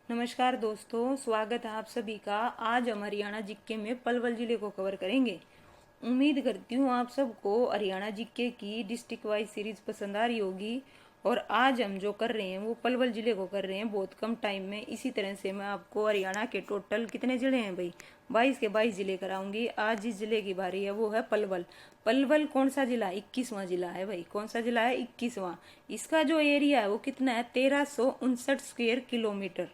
नमस्कार दोस्तों, स्वागत है आप सभी का। आज हम हरियाणा जीके में पलवल जिले को कवर करेंगे। उम्मीद करती हूँ आप सबको हरियाणा जीके की डिस्ट्रिक्ट वाइज सीरीज पसंद आ रही होगी। और आज हम जो कर रहे हैं वो पलवल जिले को कर रहे हैं बहुत कम टाइम में। इसी तरह से मैं आपको हरियाणा के टोटल कितने जिले हैं भाई, 22 के 22 जिले कराऊंगी। आज जिस जिले की बारी है वो है पलवल। पलवल कौन सा जिला? 21वां जिला है भाई। कौन सा जिला है? 21वां। इसका जो एरिया है वो कितना है? 1359 स्क्वायर किलोमीटर।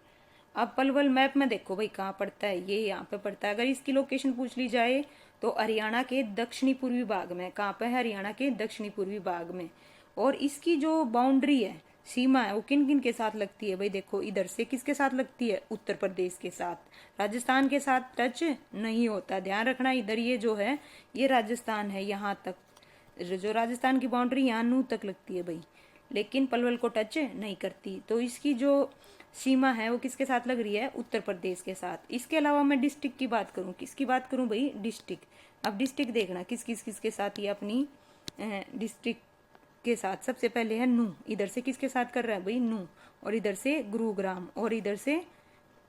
अब पलवल मैप में देखो भाई कहाँ पड़ता है। ये यहाँ पे पड़ता है। अगर इसकी लोकेशन पूछ ली जाए तो हरियाणा के दक्षिणी पूर्वी भाग में। कहाँ पे है? हरियाणा के दक्षिणी पूर्वी भाग में। और इसकी जो बाउंड्री है, सीमा है, वो किन किन के साथ लगती है भाई? देखो इधर से किसके साथ लगती है? उत्तर प्रदेश के साथ। राजस्थान के साथ टच नहीं होता, ध्यान रखना। इधर ये जो है ये राजस्थान है, यहाँ तक जो राजस्थान की बाउंड्री यहाँ नू तक लगती है भाई, लेकिन पलवल को टच नहीं करती। तो इसकी जो सीमा है वो किसके साथ लग रही है? उत्तर प्रदेश के साथ। इसके अलावा मैं डिस्ट्रिक्ट की बात करूं, किसकी बात करूं भाई? डिस्ट्रिक्ट। अब डिस्ट्रिक्ट देखना किस किस किसके साथ ये अपनी डिस्ट्रिक्ट के साथ। सबसे पहले है नू। इधर से किसके साथ कर रहा है भाई? नू। और इधर से गुरुग्राम और इधर से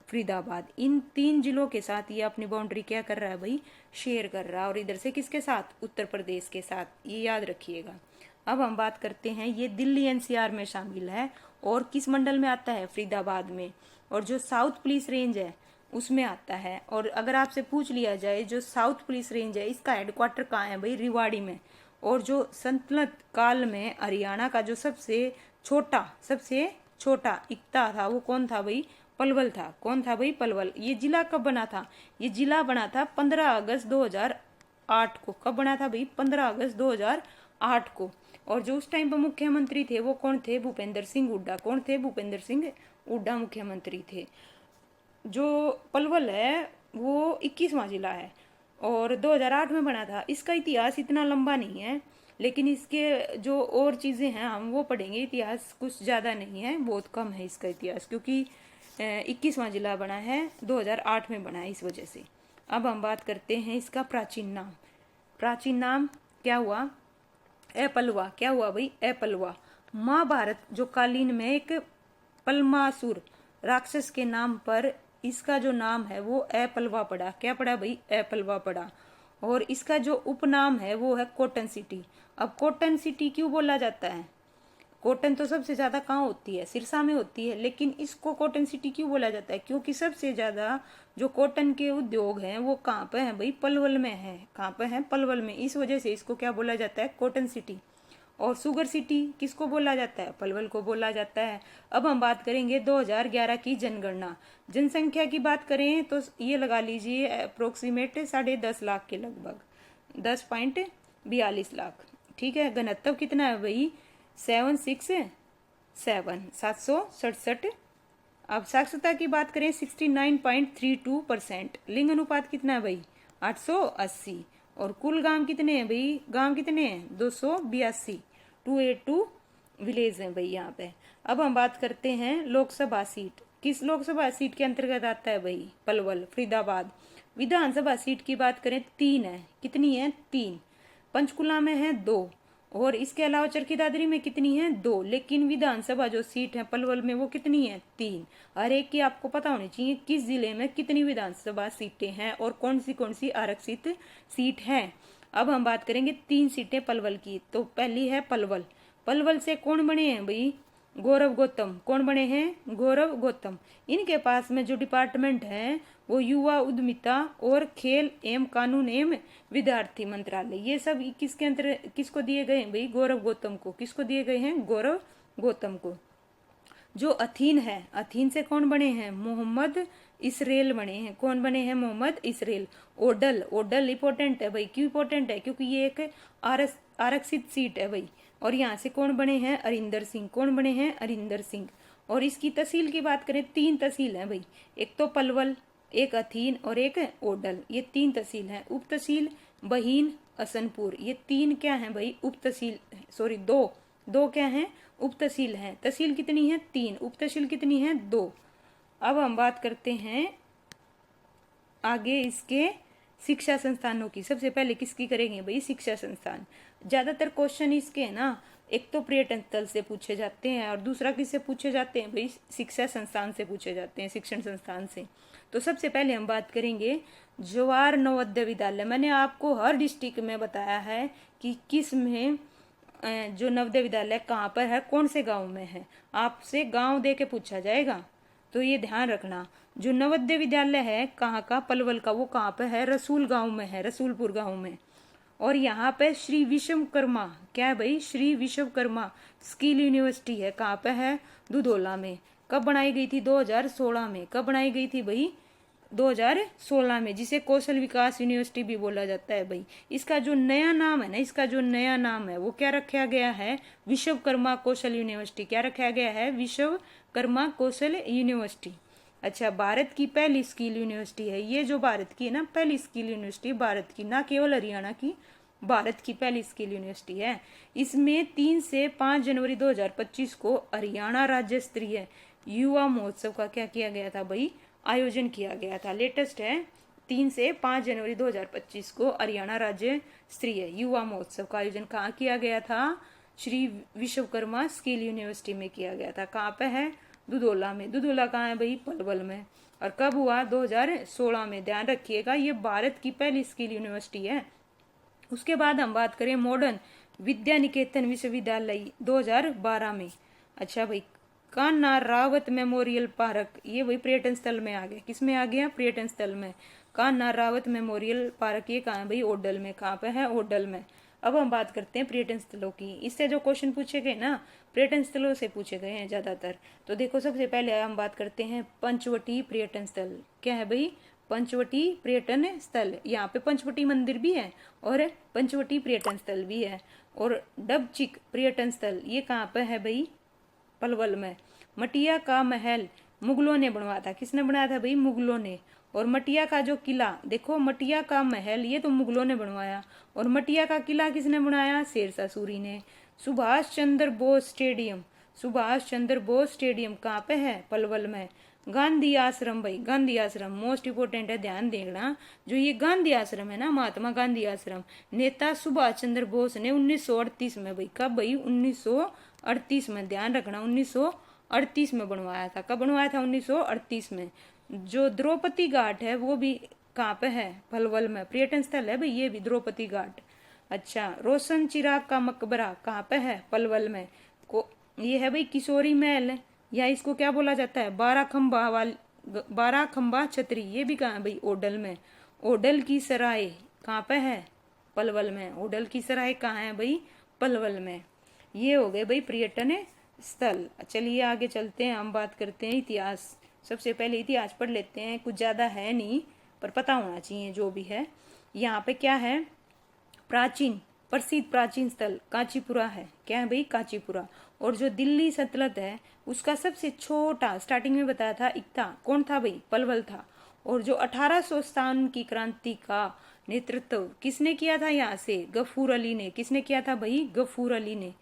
फरीदाबाद। इन 3 जिलों के साथ ये अपनी बाउंड्री क्या कर रहा है भाई? शेयर कर रहा है। और इधर से किसके साथ? उत्तर प्रदेश के साथ। ये याद रखिएगा। अब हम बात करते हैं, ये दिल्ली एनसीआर में शामिल है और किस मंडल में आता है? फरीदाबाद में। और जो साउथ पुलिस रेंज है उसमें आता है। और अगर आपसे पूछ लिया जाए जो साउथ पुलिस रेंज है इसका हेडक्वार्टर कहाँ है भाई? रेवाड़ी में। और जो सल्तनत काल में हरियाणा का जो सबसे छोटा इक्ता था वो कौन था भाई? पलवल था। कौन था भाई? पलवल। ये जिला कब बना था? ये जिला बना था 15 अगस्त 2008 को। कब बना था भाई? 15 अगस्त 2008 को। और जो उस टाइम पर मुख्यमंत्री थे वो कौन थे? भूपेंद्र सिंह हुड्डा। कौन थे? भूपेंद्र सिंह हुड्डा मुख्यमंत्री थे। जो पलवल है वो 21वां जिला है और 2008 में बना था। इसका इतिहास इतना लंबा नहीं है, लेकिन इसके जो और चीज़ें हैं हम वो पढ़ेंगे। इतिहास कुछ ज़्यादा नहीं है, बहुत कम है इसका इतिहास, क्योंकि 21वां जिला बना है, 2008 में बना है, इस वजह से। अब हम बात करते हैं इसका प्राचीन नाम। प्राचीन नाम क्या हुआ? एपलवा। क्या हुआ भाई? एपलवा। महाभारत जो कालीन में एक पलमासुर राक्षस के नाम पर इसका जो नाम है वो एपलवा पड़ा। क्या पड़ा भाई? एपलवा पड़ा। और इसका जो उपनाम है वो है कॉटन सिटी। अब कॉटन सिटी क्यों बोला जाता है? कॉटन तो सबसे ज्यादा कहाँ होती है? सिरसा में होती है। लेकिन इसको कॉटन सिटी क्यों बोला जाता है? क्योंकि सबसे ज्यादा जो कॉटन के उद्योग हैं वो कहाँ पे हैं भाई? पलवल में है। कहाँ पे है? पलवल में। इस वजह से इसको क्या बोला जाता है? Cotton city. और शुगर सिटी किसको बोला जाता है? पलवल को बोला जाता है। अब हम बात करेंगे 2011 की जनगणना। जनसंख्या की बात करें तो ये लगा लीजिए अप्रोक्सीमेट 10.5 लाख के लगभग, 10.42 लाख। ठीक है। घनत्व कितना है भाई? 767। अब साक्षरता की बात करें 69.32%। लिंग अनुपात कितना है भाई? 880। और कुल गांव कितने हैं भाई? गांव कितने हैं? 282। 282 विलेज हैं भाई यहाँ पे। अब हम बात करते हैं लोकसभा सीट। किस लोकसभा सीट के अंतर्गत आता है भाई? पलवल, फरीदाबाद। विधानसभा सीट की बात करें 3 है। कितनी है? 3। पंचकुला में है 2। और इसके अलावा चरखी दादरी में कितनी है? 2। लेकिन विधानसभा जो सीट है पलवल में वो कितनी है? 3। हर एक की आपको पता होनी चाहिए किस जिले में कितनी विधानसभा सीटें हैं और कौन सी आरक्षित सीट है। अब हम बात करेंगे 3 सीटें पलवल की। तो पहली है पलवल। पलवल से कौन बने हैं भाई? गौरव गौतम। कौन बने हैं? गौरव गौतम। इनके पास में जो डिपार्टमेंट है वो युवा उद्यमिता और खेल एवं कानून एवं विद्यार्थी मंत्रालय। ये सब किसके अंतर किसको दिए गए हैं भाई? गौरव गौतम को। किसको दिए गए हैं? गौरव गौतम को। जो अथीन है, अथीन से कौन बने हैं? मोहम्मद इसरेल बने हैं। कौन बने हैं? मोहम्मद इसरेल। ओडल, ओडल इंपॉर्टेंट है भाई। क्यों इंपॉर्टेंट है? क्योंकि ये एक आरक्षित सीट है भाई। और यहाँ से कौन बने हैं? अरिंदर सिंह। कौन बने हैं? अरिंदर सिंह। और इसकी तहसील की बात करें 3 तहसील है भाई। एक तो पलवल, एक अथीन और एक ओडल। ये 3 तहसील है। उप तहसील बहीन, असनपुर। ये 3 क्या है भाई? उप तहसील। सॉरी, 2 क्या है? उप तहसील है। तहसील कितनी है? 3। उप तहसील कितनी है? 2। अब हम बात करते हैं आगे इसके शिक्षा संस्थानों की। सबसे पहले किसकी करेंगे भाई? शिक्षा संस्थान। ज्यादातर क्वेश्चन इसके है ना एक तो पर्यटन स्थल से पूछे जाते हैं और दूसरा किससे पूछे जाते हैं भाई, शिक्षा संस्थान से पूछे जाते हैं, शिक्षण संस्थान से। तो सबसे पहले हम बात करेंगे जवाहर नवोदय विद्यालय। मैंने आपको हर डिस्ट्रिक्ट में बताया है कि किस में जो नवोदय विद्यालय कहाँ पर है, कौन से गांव में है, आपसे गांव दे के पूछा जाएगा, तो ये ध्यान रखना। जो नवोदय विद्यालय है कहाँ का, पलवल का, वो कहाँ पे है, रसूल गांव में है, रसूलपुर गांव में। और यहाँ पे श्री विश्वकर्मा, क्या है भाई, श्री विश्वकर्मा स्किल यूनिवर्सिटी है, कहाँ पे है, दुधौला में। कब बनाई गई थी, 2016 में। कब बनाई गई थी भाई, 2016 में, जिसे कौशल विकास यूनिवर्सिटी भी बोला जाता है भाई। इसका जो नया नाम है ना, इसका जो नया नाम है वो क्या रखा गया है, विश्वकर्मा कौशल यूनिवर्सिटी। क्या रखा गया है, विश्वकर्मा कौशल यूनिवर्सिटी। अच्छा, भारत की पहली स्किल यूनिवर्सिटी है ये, जो भारत की है ना पहली स्किल यूनिवर्सिटी, भारत की, ना केवल हरियाणा की, भारत की पहली स्किल यूनिवर्सिटी है। इसमें 3 से 5 जनवरी 2025 को हरियाणा राज्य स्तरीय युवा महोत्सव का क्या किया गया था भाई, आयोजन किया गया था। लेटेस्ट है, 3 से 5 जनवरी 2025 को हरियाणा राज्य स्तरीय युवा महोत्सव का आयोजन कहाँ किया गया था, श्री विश्वकर्मा स्किल यूनिवर्सिटी में किया गया था। कहाँ पे है, दुधौला में। दुधौला कहाँ है भाई, पलवल में। और कब हुआ, 2016 में। ध्यान रखिएगा, ये भारत की पहली स्किल यूनिवर्सिटी है। उसके बाद हम बात करें मॉडर्न विद्या निकेतन विश्वविद्यालय 2012 में। अच्छा भाई, कान्हा रावत मेमोरियल पार्क, ये वही पर्यटन स्थल में आ गया। किस में आ गया, पर्यटन स्थल में। कान्हा रावत मेमोरियल पार्क ये कहाँ है भाई, ओडल में। कहाँ पे है, ओडल में। अब हम बात करते हैं पर्यटन स्थलों की। इससे जो क्वेश्चन पूछे गए ना, पर्यटन स्थलों से पूछे गए हैं ज्यादातर। तो देखो, सबसे पहले हम बात करते हैं पंचवटी पर्यटन स्थल। क्या है भाई, पंचवटी पर्यटन स्थल। यहाँ पे पंचवटी मंदिर भी है और पंचवटी पर्यटन स्थल भी है। और डबचिक पर्यटन स्थल ये कहाँ पे है भाई, पलवल में। मटिया का महल मुगलों ने बनवाया था। किसने बनाया था भाई, मुगलों ने। और मटिया का जो किला, देखो मटिया का महल ये तो मुगलों ने बनवाया, और मटिया का किला किसने बनाया, शेरशाह सूरी ने। सुभाष चंद्र बोस स्टेडियम, सुभाष चंद्र बोस स्टेडियम कहाँ पे है, पलवल में। गांधी आश्रम भाई, गांधी आश्रम मोस्ट इंपोर्टेंट है, ध्यान देना। जो ये गांधी आश्रम है ना, महात्मा गांधी आश्रम, नेता सुभाष चंद्र बोस ने 1938 में भाई, कब भाई, 1938 में। ध्यान रखना, 1938 में बनवाया था। कब बनवाया था, 1938 में। जो द्रौपदी घाट है वो भी कहाँ पे है, पलवल में। पर्यटन स्थल है भाई ये भी, द्रौपदी घाट। अच्छा, रोशन चिराग का मकबरा कहाँ पे है, पलवल में। को ये है भाई किशोरी महल, या इसको क्या बोला जाता है, 12 खंबा छतरी, ये भी कहाँ है भाई, ओडल में। ओडल की सराय कहाँ पे है, पलवल में। ओडल की सराय कहाँ है भाई, पलवल में। ये हो गए भाई पर्यटन स्थल। चलिए आगे चलते हैं, हम बात करते हैं इतिहास। सबसे पहले इतिहास पढ़ लेते हैं, कुछ ज़्यादा है नहीं पर पता होना चाहिए जो भी है। यहाँ पे क्या है, प्राचीन प्रसिद्ध प्राचीन स्थल कांचीपुरा है। क्या है भाई, कांचीपुरा। और जो दिल्ली सल्तनत है उसका सबसे छोटा, स्टार्टिंग में बताया था, इक्ता, कौन था भाई, पलवल था। और जो 1857 की क्रांति का नेतृत्व किसने किया था, यहाँ से गफूर अली ने। किसने किया था भाई, गफूर अली ने।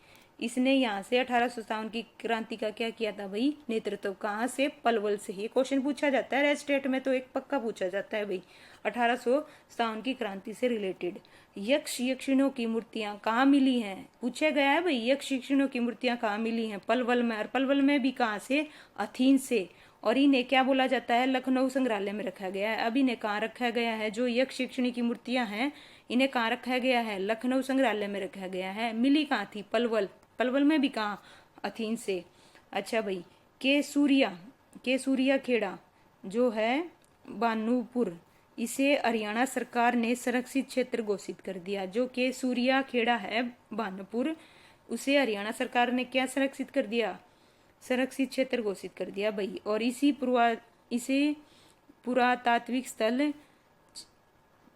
इसने यहाँ से 1857 की क्रांति का क्या किया था भाई, नेतृत्व। कहाँ से, पलवल से। ये क्वेश्चन पूछा जाता है रेड स्टेट में, तो एक पक्का पूछा जाता है भाई, 1857 की क्रांति से रिलेटेड। यक्ष यक्षिणों की मूर्तियां कहाँ मिली हैं, पूछा गया है भाई, यक्ष यक्षिणों की मूर्तियां कहाँ मिली हैं, पलवल में। और पलवल में भी कहाँ से, अथीन से। और इन्हें क्या बोला जाता है, लखनऊ संग्रहालय में रखा गया है। अब इन्हें कहाँ रखा गया है, जो यक्ष यक्षिणी की मूर्तियां हैं इन्हें कहाँ रखा गया है, लखनऊ संग्रहालय में रखा गया है। मिली कहाँ थी, पलवल। पलवल में भी कहाँ, अथीन से। अच्छा भाई, केसूरिया खेड़ा जो है बानूपुर, इसे हरियाणा सरकार ने संरक्षित क्षेत्र घोषित कर दिया। जो केसूरिया खेड़ा है बानूपुर, उसे हरियाणा सरकार ने क्या संरक्षित कर दिया, संरक्षित क्षेत्र घोषित कर दिया भाई। और इसे पुरातात्विक स्थल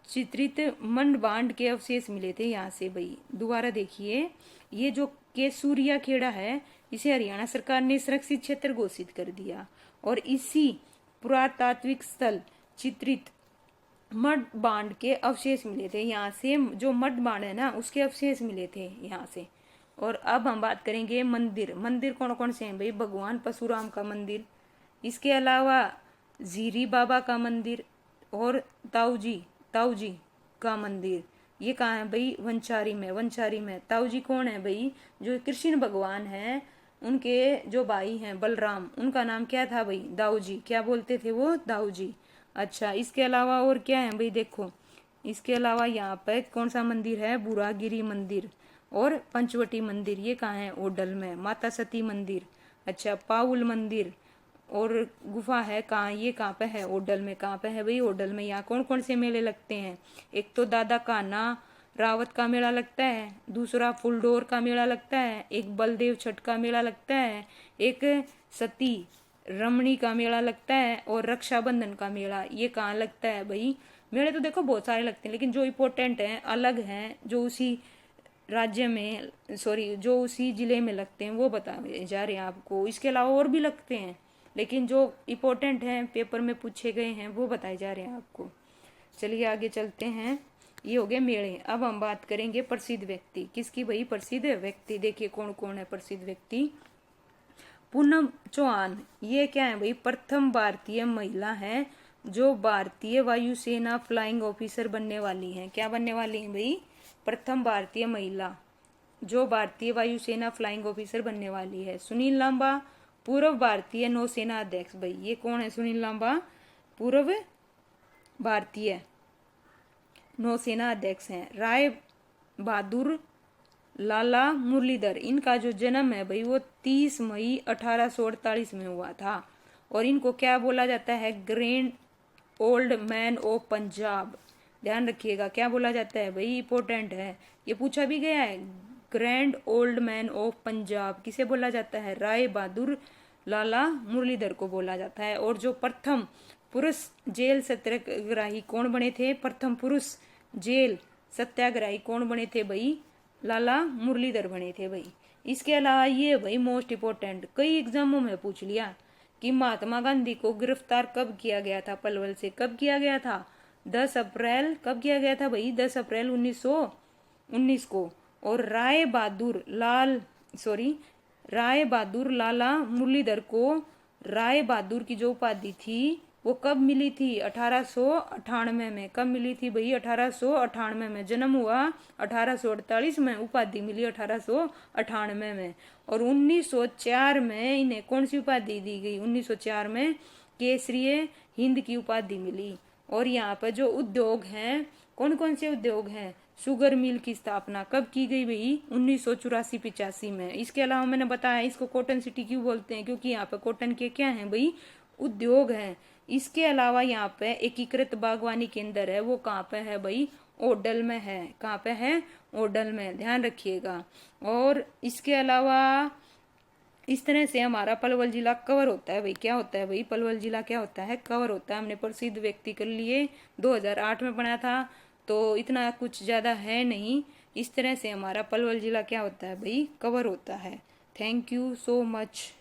चित्रित मंडबांड के अवशेष मिले थे यहाँ से भाई। दोबारा देखिए, ये जो केसूरिया खेड़ा है इसे हरियाणा सरकार ने संरक्षित क्षेत्र घोषित कर दिया, और इसी पुरातात्विक स्थल चित्रित मड बांड के अवशेष मिले थे यहाँ से। जो मड बांड है ना, उसके अवशेष मिले थे यहाँ से। और अब हम बात करेंगे मंदिर। मंदिर कौन कौन से हैं भाई, भगवान परशुराम का मंदिर, इसके अलावा जीरी बाबा का मंदिर, और ताऊजी का मंदिर, ये कहाँ है भाई, वंचारी में, वंचारी में। ताऊ जी कौन है भाई, जो कृष्ण भगवान है उनके जो भाई हैं बलराम, उनका नाम क्या था भाई, दाऊ जी। क्या बोलते थे वो, दाऊ जी। अच्छा, इसके अलावा और क्या है भाई, देखो इसके अलावा यहाँ पे कौन सा मंदिर है, बुरागिरी मंदिर और पंचवटी मंदिर, ये कहाँ है, ओडल में। माता सती मंदिर, अच्छा पाउल मंदिर और गुफा है कहाँ, ये कहाँ पे है, ओडल में। कहाँ पे है भाई, ओडल में। यहाँ कौन कौन से मेले लगते हैं, एक तो दादा कान्हा रावत का मेला लगता है, दूसरा फुलडोर का मेला लगता है, एक बलदेव छठ का मेला लगता है, एक सती रमणी का मेला लगता है और रक्षाबंधन का मेला, ये कहाँ लगता है भाई। मेले तो देखो बहुत सारे लगते हैं, लेकिन जो इम्पोर्टेंट हैं, अलग हैं, जो उसी राज्य में, सॉरी जो उसी जिले में लगते हैं, वो बताए जा रहे हैं आपको। इसके अलावा और भी लगते हैं, लेकिन जो इम्पोर्टेंट हैं, पेपर में पूछे गए हैं, वो बताए जा रहे हैं आपको। चलिए आगे चलते हैं। ये हो गए मेले। अब हम बात करेंगे प्रसिद्ध व्यक्ति। किसकी भाई, प्रसिद्ध व्यक्ति। देखिए कौन कौन है प्रसिद्ध व्यक्ति। पूनम चौहान, ये क्या है भाई, प्रथम भारतीय महिला है जो भारतीय वायुसेना फ्लाइंग ऑफिसर बनने वाली हैं। क्या बनने वाली हैं भाई, प्रथम भारतीय महिला जो भारतीय वायुसेना फ्लाइंग ऑफिसर बनने वाली है। सुनील लांबा, पूर्व भारतीय नौसेना अध्यक्ष। भाई ये कौन है, सुनील लांबा पूर्व भारतीय नौसेना अध्यक्ष हैं। राय बहादुर लाला मुरलीधर, इनका जो जन्म है भाई वो 30 मई 1848 में हुआ था और इनको क्या बोला जाता है, grand old man of Punjab. ध्यान रखिएगा, क्या बोला जाता है भाई, इंपॉर्टेंट है, ये पूछा भी गया है। Grand old man of Punjab किसे बोला जाता है, राय बहादुर लाला मुरलीधर को बोला जाता है। और जो प्रथम पुरुष जेल सत्याग्रही कौन बने थे, प्रथम पुरुष जेल सत्याग्रही कौन बने थे भाई, लाला मुरलीधर बने थे भाई। इसके अलावा ये भाई मोस्ट इम्पोर्टेंट, कई एग्जामों में पूछ लिया कि महात्मा गांधी को गिरफ्तार कब किया गया था पलवल से, कब किया गया था, 10 अप्रैल, कब किया गया था भाई, 10 अप्रैल 1919 को। और राय बहादुर लाला मुरलीधर को राय बहादुर की जो उपाधि थी वो कब मिली थी, 1898 में। कब मिली थी भाई, 1898 में। जन्म हुआ 1848 में, उपाधि मिली 1898 में। और 1904 में इन्हें कौन सी उपाधि दी गई, 1904 में केसरीय हिंद की उपाधि मिली। और यहाँ पर जो उद्योग हैं, कौन कौन से उद्योग हैं, शुगर मिल की स्थापना कब की गई भाई, 1984-85 में। इसके अलावा मैंने बताया इसको कॉटन सिटी क्यों बोलते हैं, क्योंकि यहाँ पे कॉटन के क्या हैं भाई, उद्योग हैं। इसके अलावा यहाँ पे एकीकृत बागवानी केंद्र है, वो कहाँ पे है भाई, ओडल में है। कहाँ पे है, ओडल में, ध्यान रखिएगा। और इसके अलावा इस तरह से हमारा पलवल जिला कवर होता है भाई। क्या होता है भाई, पलवल जिला क्या होता है, कवर होता है। हमने प्रसिद्ध व्यक्ति के लिए 2008 में पढ़ा था, तो इतना कुछ ज़्यादा है नहीं। इस तरह से हमारा पलवल जिला क्या होता है भाई, कवर होता है। Thank you so much.